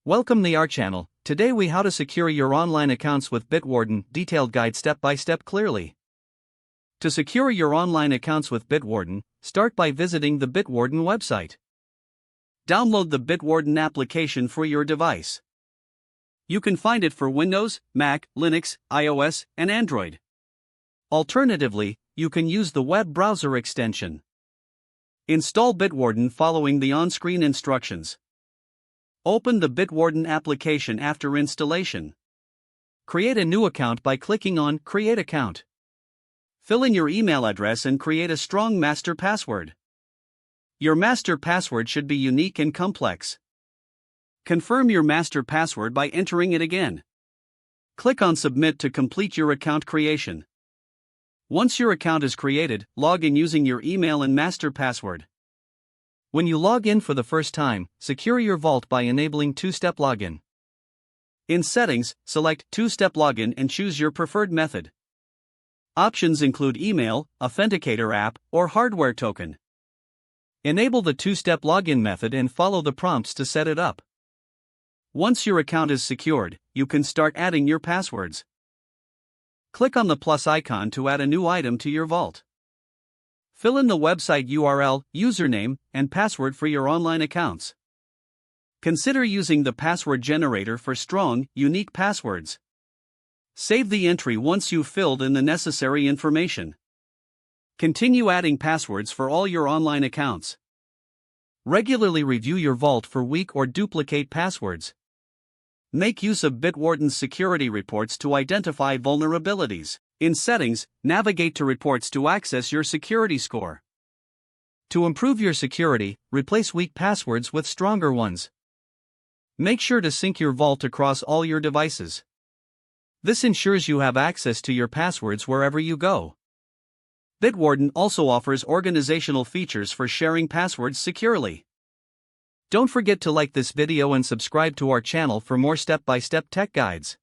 Welcome to our channel. Today we how to secure your online accounts with Bitwarden, detailed guide step by step clearly. To secure your online accounts with Bitwarden, start by visiting the Bitwarden website. Download the Bitwarden application for your device. You can find it for Windows, Mac, Linux, iOS, and Android. Alternatively, you can use the web browser extension. Install Bitwarden following the on-screen instructions. Open the Bitwarden application after installation. Create a new account by clicking on Create Account. Fill in your email address and create a strong master password. Your master password should be unique and complex. Confirm your master password by entering it again. Click on Submit to complete your account creation. Once your account is created, log in using your email and master password. When you log in for the first time, secure your vault by enabling two-step login. In Settings, select Two-Step Login and choose your preferred method. Options include email, authenticator app, or hardware token. Enable the two-step login method and follow the prompts to set it up. Once your account is secured, you can start adding your passwords. Click on the plus icon to add a new item to your vault. Fill in the website URL, username, and password for your online accounts. Consider using the password generator for strong, unique passwords. Save the entry once you've filled in the necessary information. Continue adding passwords for all your online accounts. Regularly review your vault for weak or duplicate passwords. Make use of Bitwarden's security reports to identify vulnerabilities. In Settings, navigate to Reports to access your security score. To improve your security, replace weak passwords with stronger ones. Make sure to sync your vault across all your devices. This ensures you have access to your passwords wherever you go. Bitwarden also offers organizational features for sharing passwords securely. Don't forget to like this video and subscribe to our channel for more step-by-step tech guides.